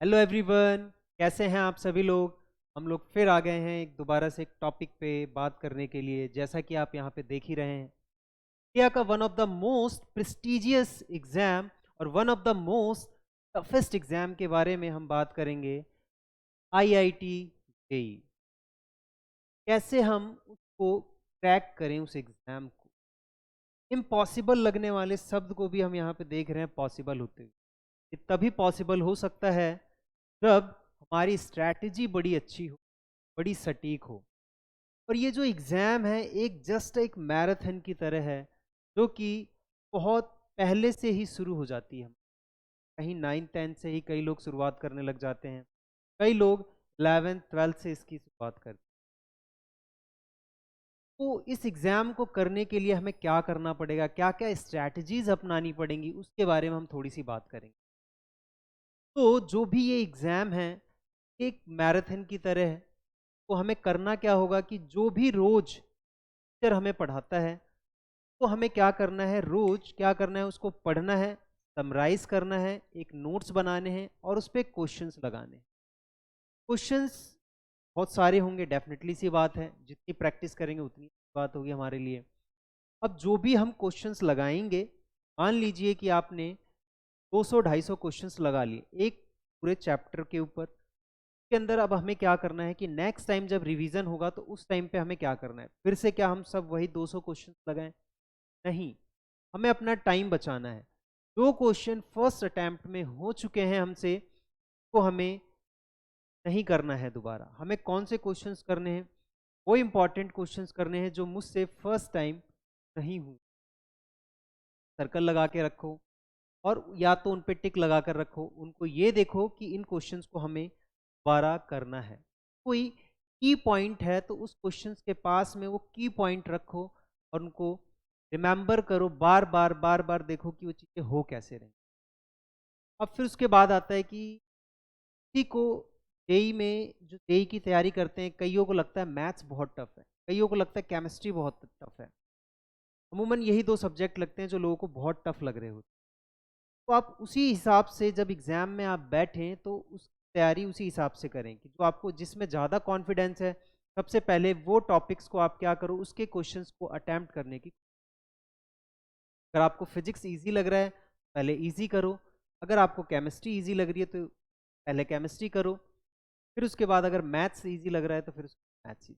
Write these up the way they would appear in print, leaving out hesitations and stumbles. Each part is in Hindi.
हेलो एवरीवन, कैसे हैं आप सभी लोग। हम लोग फिर आ गए हैं एक दोबारा से एक टॉपिक पे बात करने के लिए। जैसा कि आप यहाँ पे देख ही रहे हैं, इंडिया का one of the most prestigious exam और one of the most toughest exam के बारे में हम बात करेंगे, आईआईटी जेई। कैसे हम उसको क्रैक करें, उस एग्जाम को। इम्पॉसिबल लगने वाले शब्द को भी हम यहाँ पे देख रहे हैं पॉसिबल होते हुए। ये तभी पॉसिबल हो सकता है जब हमारी स्ट्रैटेजी बड़ी अच्छी हो, बड़ी सटीक हो। और ये जो एग्ज़ाम है एक जस्ट एक मैराथन की तरह है, जो कि बहुत पहले से ही शुरू हो जाती है। कहीं 9th 10th से ही कई लोग शुरुआत करने लग जाते हैं, कई लोग 11th 12th से इसकी शुरुआत करते हैं। तो इस एग्ज़ाम को करने के लिए हमें क्या करना पड़ेगा, क्या क्या स्ट्रैटेजीज अपनानी पड़ेंगी, उसके बारे में हम थोड़ी सी बात करेंगे। तो जो भी ये एग्ज़ाम है एक मैराथन की तरह है। तो हमें करना क्या होगा कि जो भी रोज टीचर हमें पढ़ाता है, तो हमें क्या करना है, रोज क्या करना है, उसको पढ़ना है, समराइज करना है, एक नोट्स बनाने हैं और उस पर क्वेश्चंस लगाने हैं। क्वेश्चंस बहुत सारे होंगे, डेफिनेटली सी बात है, जितनी प्रैक्टिस करेंगे उतनी बात होगी हमारे लिए। अब जो भी हम क्वेश्चंस लगाएंगे, मान लीजिए कि आपने 200-250 क्वेश्चंस लगा लिए एक पूरे चैप्टर के ऊपर के अंदर। अब हमें क्या करना है कि नेक्स्ट टाइम जब रिवीजन होगा तो उस टाइम पे हमें क्या करना है, फिर से क्या हम सब वही 200 क्वेश्चन लगाएं? नहीं, हमें अपना टाइम बचाना है। जो क्वेश्चन फर्स्ट अटेम्प्ट में हो चुके हैं हमसे, तो हमें नहीं करना है दोबारा। हमें कौन से क्वेश्चंस करने हैं? वो इंपॉर्टेंट क्वेश्चंस करने हैं जो मुझसे फर्स्ट टाइम नहीं हुए। सर्कल लगा के रखो और या तो उन पे टिक लगा कर रखो। उनको ये देखो कि इन क्वेश्चंस को हमें दोबारा करना है। कोई की पॉइंट है तो उस क्वेश्चंस के पास में वो की पॉइंट रखो और उनको रिमेंबर करो, बार बार बार बार देखो कि वो चीज़ें हो कैसे रही। अब फिर उसके बाद आता है कि किसी को जेई में, जो जेई की तैयारी करते हैं, कईयों को लगता है मैथ्स बहुत टफ है, कईयों को लगता है केमिस्ट्री बहुत टफ है। अमूमन यही दो सब्जेक्ट लगते हैं जो लोगों को बहुत टफ लग रहे होते हैं। तो आप उसी हिसाब से जब एग्ज़ाम में आप बैठें तो उस तैयारी उसी हिसाब से करें कि जो आपको जिसमें ज़्यादा कॉन्फिडेंस है, सबसे पहले वो टॉपिक्स को आप क्या करो, उसके क्वेश्चंस को अटेम्प्ट करने की। अगर आपको फिजिक्स इजी लग रहा है, पहले इजी करो। अगर आपको केमिस्ट्री इजी लग रही है तो पहले केमिस्ट्री करो। फिर उसके बाद अगर मैथ्स इजी लग रहा है तो फिर मैथ्स।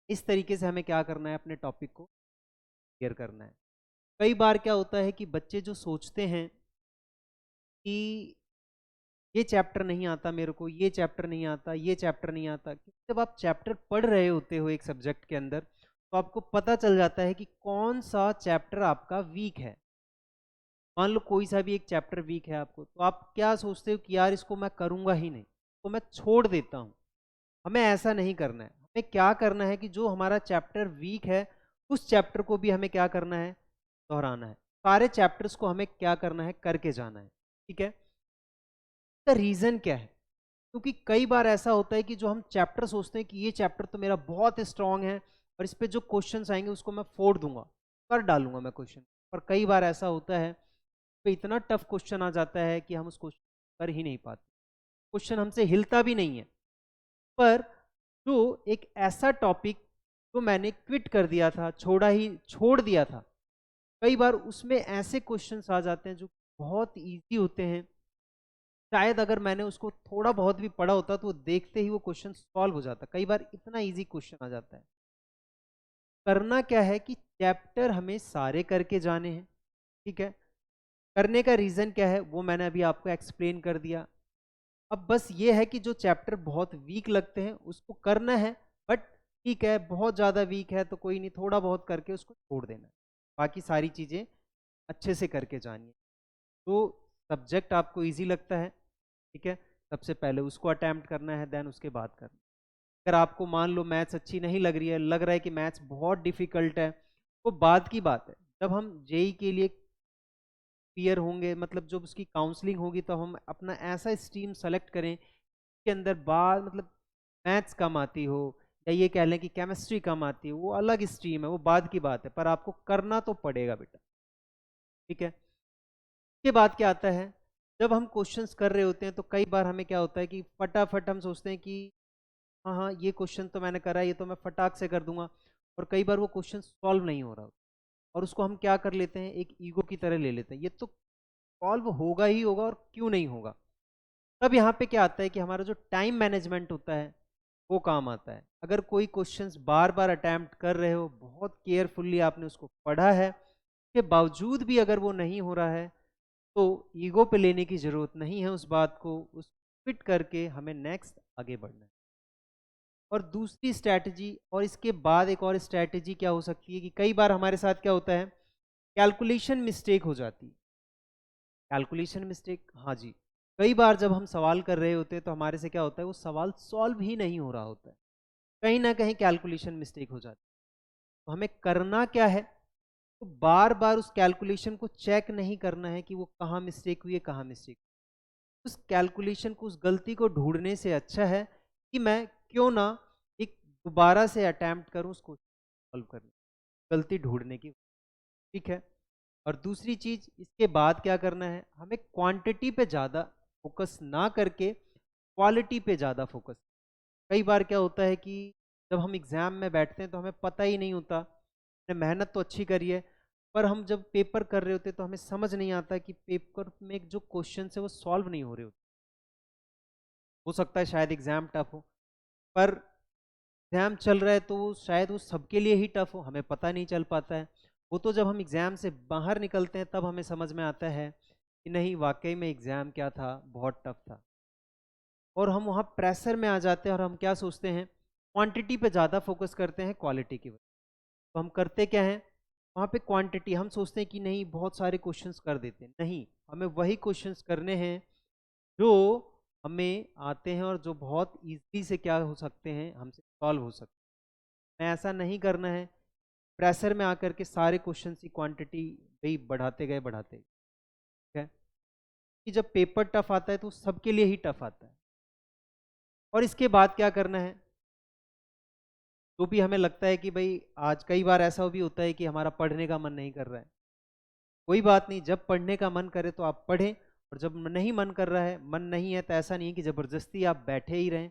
इस तरीके से हमें क्या करना है, अपने टॉपिक को क्लियर करना है। कई बार क्या होता है कि बच्चे जो सोचते हैं कि ये चैप्टर नहीं आता मेरे को, ये चैप्टर नहीं आता, ये चैप्टर नहीं आता, क्योंकि जब आप चैप्टर पढ़ रहे होते हो एक सब्जेक्ट के अंदर, तो आपको पता चल जाता है कि कौन सा चैप्टर आपका वीक है। मान लो कोई सा भी एक चैप्टर वीक है आपको, तो आप क्या सोचते हो कि यार इसको मैं करूँगा ही नहीं, तो मैं छोड़ देता हूँ। हमें ऐसा नहीं करना है। हमें क्या करना है कि जो हमारा चैप्टर वीक है, उस चैप्टर को भी हमें क्या करना है, दोहराना है। सारे चैप्टर्स को हमें क्या करना है, करके जाना है। ठीक है। इसका रीज़न क्या है? क्योंकि कई बार ऐसा होता है कि जो हम चैप्टर सोचते हैं कि ये चैप्टर तो मेरा बहुत स्ट्रांग है और इस पे जो क्वेश्चंस आएंगे उसको मैं फोड़ दूंगा, कर डालूंगा मैं क्वेश्चन। पर कई बार ऐसा होता है तो इतना टफ क्वेश्चन आ जाता है कि हम उस क्वेश्चन कर ही नहीं पाते, क्वेश्चन हमसे हिलता भी नहीं है। पर जो एक ऐसा टॉपिक जो मैंने क्विट कर दिया था, छोड़ दिया था, कई बार उसमें ऐसे क्वेश्चंस आ जाते हैं जो बहुत ईजी होते हैं। शायद अगर मैंने उसको थोड़ा बहुत भी पढ़ा होता तो देखते ही वो क्वेश्चन सॉल्व हो जाता। कई बार इतना इजी क्वेश्चन आ जाता है। करना क्या है कि चैप्टर हमें सारे करके जाने हैं। ठीक है। करने का रीज़न क्या है वो मैंने अभी आपको एक्सप्लेन कर दिया। अब बस ये है कि जो चैप्टर बहुत वीक लगते हैं उसको करना है, बट ठीक है, बहुत ज़्यादा वीक है तो कोई नहीं, थोड़ा बहुत करके उसको छोड़ देना है। बाकी सारी चीज़ें अच्छे से करके जानिए। तो सब्जेक्ट आपको इजी लगता है, ठीक है, सबसे पहले उसको अटैम्प्ट करना है, देन उसके बाद करना। अगर आपको मान लो मैथ्स अच्छी नहीं लग रही है, लग रहा है कि मैथ्स बहुत डिफिकल्ट है, तो बाद की बात है। जब हम जेई के लिए क्लियर होंगे, मतलब जब उसकी काउंसलिंग होगी, तो हम अपना ऐसा स्ट्रीम सेलेक्ट करें के अंदर बाद मतलब मैथ्स कम आती हो या ये कह लें कि केमिस्ट्री कम आती है, वो अलग स्ट्रीम है, वो बाद की बात है, पर आपको करना तो पड़ेगा बेटा। ठीक है। के बाद क्या आता है, जब हम क्वेश्चंस कर रहे होते हैं तो कई बार हमें क्या होता है कि फटाफट हम सोचते हैं कि हाँ हाँ ये क्वेश्चन तो मैंने करा है, ये तो मैं फटाक से कर दूंगा, और कई बार वो क्वेश्चन सॉल्व नहीं हो रहा और उसको हम क्या कर लेते हैं, एक ईगो की तरह ले लेते हैं, ये तो सॉल्व होगा ही होगा और क्यों नहीं होगा। तब यहाँ पे क्या आता है कि हमारा जो टाइम मैनेजमेंट होता है वो काम आता है। अगर कोई क्वेश्चंस बार बार अटैम्प्ट कर रहे हो, बहुत केयरफुल्ली आपने उसको पढ़ा है, के बावजूद भी अगर वो नहीं हो रहा है, तो ईगो पे लेने की ज़रूरत नहीं है उस बात को, उस फिट करके हमें नेक्स्ट आगे बढ़ना है। और दूसरी स्ट्रैटेजी, और इसके बाद एक और स्ट्रैटेजी क्या हो सकती है कि कई बार हमारे साथ क्या होता है, कैलकुलेशन मिस्टेक हो जाती है। कैलकुलेशन मिस्टेक, हाँ जी, कई बार जब हम सवाल कर रहे होते हैं तो हमारे से क्या होता है, वो सवाल सॉल्व ही नहीं हो रहा होता है, कहीं ना कहीं कैलकुलेशन मिस्टेक हो जाती है। तो हमें करना क्या है, तो बार बार उस कैलकुलेशन को चेक नहीं करना है कि वो कहाँ मिस्टेक हुई है, कहाँ मिस्टेक। उस कैलकुलेशन को, उस गलती को ढूंढने से अच्छा है कि मैं क्यों ना एक दोबारा से अटैम्प्ट करूं उसको सॉल्व करने, गलती ढूंढने की। ठीक है। और दूसरी चीज, इसके बाद क्या करना है, हमें क्वांटिटी पे ज़्यादा फोकस ना करके क्वालिटी पे ज़्यादा फोकस। कई बार क्या होता है कि जब हम एग्ज़ाम में बैठते हैं तो हमें पता ही नहीं होता, हमने मेहनत तो अच्छी करी है, पर हम जब पेपर कर रहे होते हैं तो हमें समझ नहीं आता कि पेपर में जो क्वेश्चन है वो सॉल्व नहीं हो रहे होते। हो सकता है शायद एग्ज़ाम टफ हो, पर एग्ज़ाम चल रहा है तो शायद वो सबके लिए ही टफ हो, हमें पता नहीं चल पाता है। वो तो जब हम एग्ज़ाम से बाहर निकलते हैं तब हमें समझ में आता है कि नहीं, वाकई में एग्ज़ाम क्या था, बहुत टफ था। और हम वहाँ प्रेशर में आ जाते हैं और हम क्या सोचते हैं, क्वांटिटी पे ज़्यादा फोकस करते हैं क्वालिटी की वजह। तो हम करते क्या हैं, वहाँ पे क्वांटिटी हम सोचते हैं कि नहीं बहुत सारे क्वेश्चंस कर देते हैं, नहीं, हमें वही क्वेश्चंस करने हैं जो हमें आते हैं और जो बहुत ईज़िली से क्या हो सकते हैं, हमसे सॉल्व हो सकते हैं। हमें ऐसा नहीं करना है प्रेशर में आकर के सारे क्वेश्चंस की क्वांटिटी वही बढ़ाते गए, ठीक है। कि जब पेपर टफ आता है तो सबके लिए ही टफ आता है। और इसके बाद क्या करना है, तो भी हमें लगता है कि भाई आज कई बार ऐसा भी होता है कि हमारा पढ़ने का मन नहीं कर रहा है, कोई बात नहीं, जब पढ़ने का मन करे तो आप पढ़ें, और जब नहीं मन कर रहा है, मन नहीं है, तो ऐसा नहीं है कि ज़बरदस्ती आप बैठे ही रहें।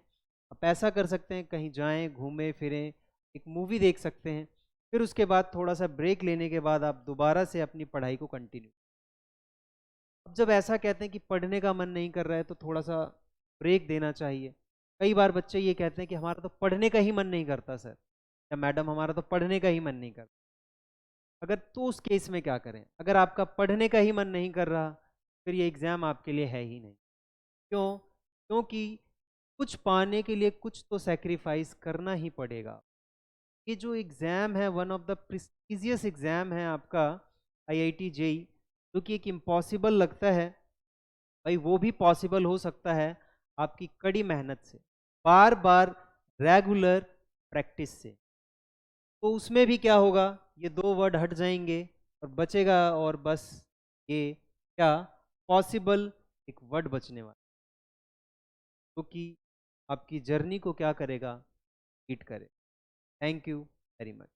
आप ऐसा कर सकते हैं, कहीं जाएं, घूमें फिरें, एक मूवी देख सकते हैं, फिर उसके बाद थोड़ा सा ब्रेक लेने के बाद आप दोबारा से अपनी पढ़ाई को कंटिन्यू। अब जब ऐसा कहते हैं कि पढ़ने का मन नहीं कर रहा है तो थोड़ा सा ब्रेक देना चाहिए। कई बार बच्चे ये कहते हैं कि हमारा तो पढ़ने का ही मन नहीं करता सर, या मैडम हमारा तो पढ़ने का ही मन नहीं करता। अगर तो उस केस में क्या करें, अगर आपका पढ़ने का ही मन नहीं कर रहा, फिर ये एग्ज़ाम आपके लिए है ही नहीं। क्यों? क्योंकि कुछ पाने के लिए कुछ तो सैक्रिफाइस करना ही पड़ेगा। ये जो एग्ज़ाम है, one of the prestigious exam है आपका, आईआईटी जेई, जो कि एक इम्पॉसिबल लगता है, भाई वो भी पॉसिबल हो सकता है आपकी कड़ी मेहनत से, बार बार रेगुलर प्रैक्टिस से। तो उसमें भी क्या होगा, ये दो वर्ड हट जाएंगे और बचेगा, और बस ये क्या, पॉसिबल, एक वर्ड बचने वाला, जो कि आपकी जर्नी को क्या करेगा, हिट करे। Thank you very much.